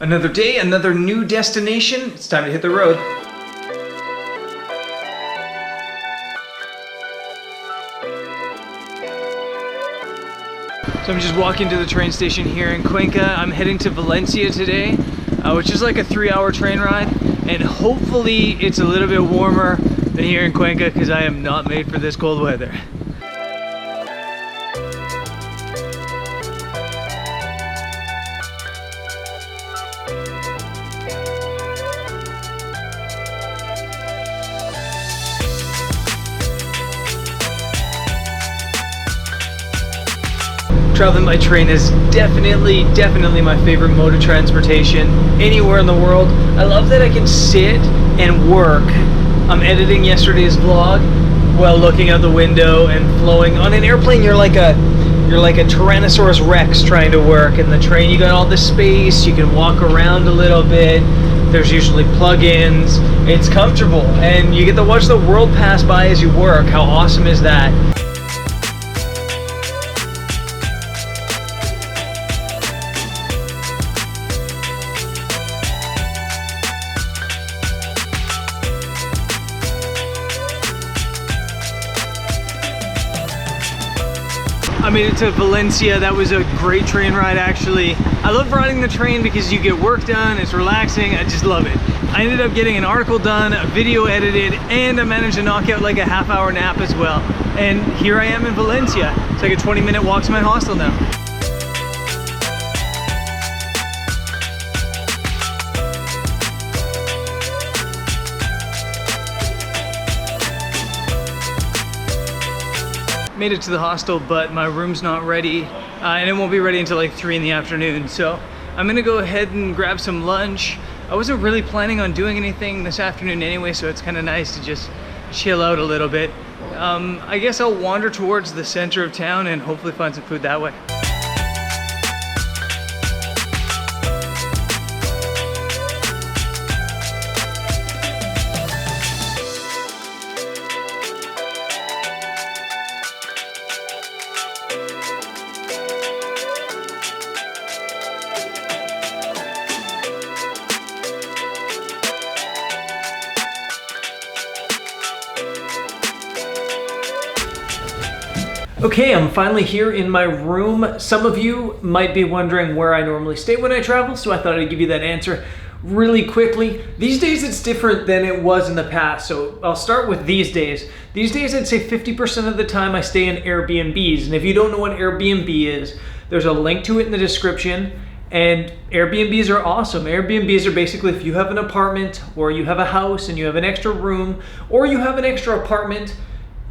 Another day, another new destination. It's time to hit the road. So I'm just walking to the train station here in Cuenca. I'm heading to Valencia today, which is like a 3-hour train ride. And hopefully it's a little bit warmer than here in Cuenca because I am not made for this cold weather. Traveling by train is definitely my favorite mode of transportation anywhere in the world. I love that I can sit and work. I'm editing yesterday's vlog while looking out the window and flowing. On an airplane, you're like a Tyrannosaurus Rex trying to work. In the train, you got all the space. You can walk around a little bit. There's usually plug-ins. It's comfortable, and you get to watch the world pass by as you work. How awesome is that? I made it to Valencia. That was a great train ride, actually. I love riding the train because you get work done, it's relaxing, I just love it. I ended up getting an article done, a video edited, and I managed to knock out like a half-hour nap as well. And here I am in Valencia. It's like a 20-minute walk to my hostel now. Made it to the hostel, but my room's not ready, and it won't be ready until like 3 in the afternoon. So I'm gonna go ahead and grab some lunch. I wasn't really planning on doing anything this afternoon anyway, so it's kind of nice to just chill out a little bit. I guess I'll wander towards the center of town and hopefully find some food that way. Okay, I'm finally here in my room. Some of you might be wondering where I normally stay when I travel, so I thought I'd give you that answer really quickly. These days it's different than it was in the past, so I'll start with these days. These days I'd say 50% of the time I stay in Airbnbs, and if you don't know what Airbnb is, there's a link to it in the description, and Airbnbs are awesome. Airbnbs are basically if you have an apartment, or you have a house and you have an extra room, or you have an extra apartment,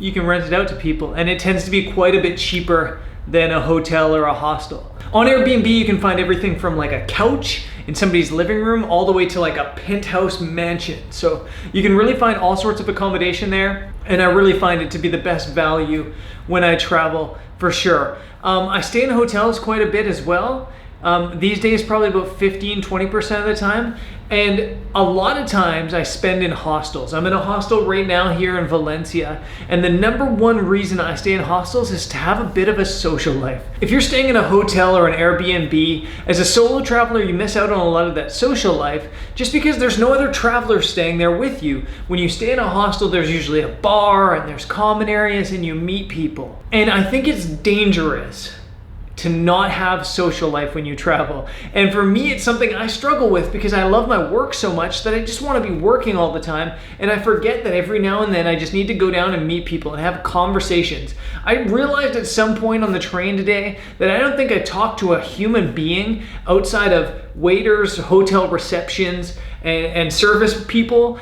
you can rent it out to people, and it tends to be quite a bit cheaper than a hotel or a hostel. On Airbnb, you can find everything from like a couch in somebody's living room all the way to like a penthouse mansion. So you can really find all sorts of accommodation there, and I really find it to be the best value when I travel, for sure. I stay in hotels quite a bit as well. These days probably about 15-20% of the time, and a lot of times I spend in hostels. I'm in a hostel right now here in Valencia, and the #1 reason I stay in hostels is to have a bit of a social life. If you're staying in a hotel or an Airbnb, as a solo traveler you miss out on a lot of that social life just because there's no other travelers staying there with you. When you stay in a hostel, there's usually a bar and there's common areas and you meet people. And I think it's dangerous to not have social life when you travel. And for me, it's something I struggle with because I love my work so much that I just want to be working all the time, and I forget that every now and then I just need to go down and meet people and have conversations. I realized at some point on the train today that I don't think I talked to a human being outside of waiters, hotel receptions, and service people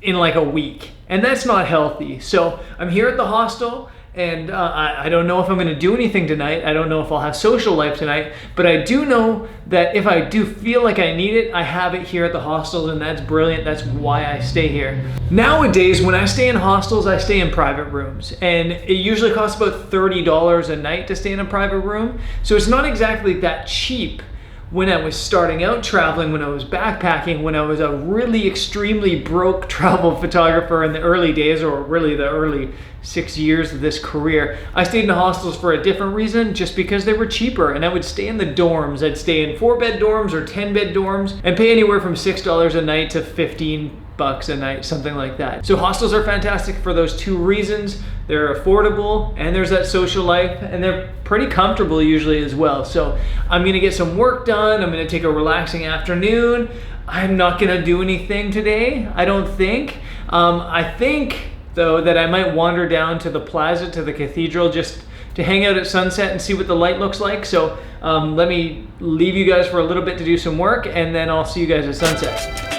in like a week. And that's not healthy. So I'm here at the hostel, and I don't know if I'm going to do anything tonight. I don't know if I'll have social life tonight, but I do know that if I do feel like I need it, I have it here at the hostels, and that's brilliant. That's why I stay here. Nowadays, when I stay in hostels, I stay in private rooms, and it usually costs about $30 a night to stay in a private room. So it's not exactly that cheap when I was starting out traveling, when I was backpacking, when I was a really extremely broke travel photographer in the early days, or really the early 6 years of this career, I stayed in hostels for a different reason, just because they were cheaper. And I would stay in the dorms. I'd stay in 4-bed dorms or 10-bed dorms and pay anywhere from $6 a night to $15 a night, something like that. So hostels are fantastic for those two reasons. They're affordable, and there's that social life, and they're pretty comfortable usually as well. So I'm gonna get some work done. I'm gonna take a relaxing afternoon. I'm not gonna do anything today, I don't think. I think though that I might wander down to the plaza, to the cathedral, just to hang out at sunset and see what the light looks like. So let me leave you guys for a little bit to do some work, and then I'll see you guys at sunset.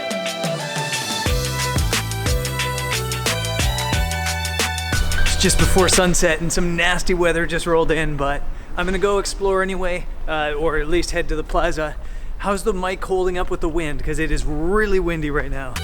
Just before sunset and some nasty weather just rolled in, but I'm gonna go explore anyway, or at least head to the plaza. How's the mic holding up with the wind? Because it is really windy right now.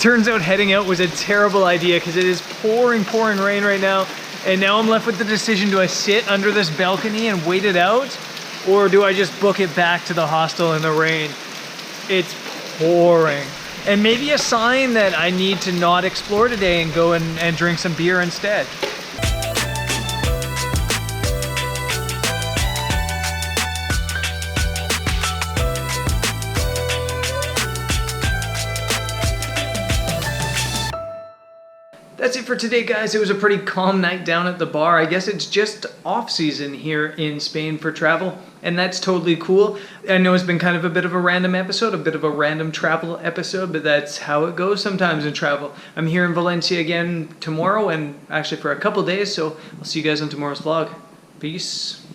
Turns out heading out was a terrible idea because it is pouring rain right now. And now I'm left with the decision, do I sit under this balcony and wait it out? Or do I just book it back to the hostel in the rain? It's pouring. And maybe a sign that I need to not explore today and go and drink some beer instead. That's it for today, guys. It was a pretty calm night down at the bar. I guess it's just off season here in Spain for travel, and that's totally cool. I know it's been kind of a bit of a random episode, a bit of a random travel episode, but that's how it goes sometimes in travel. I'm here in Valencia again tomorrow, and actually for a couple days, so I'll see you guys on tomorrow's vlog. Peace.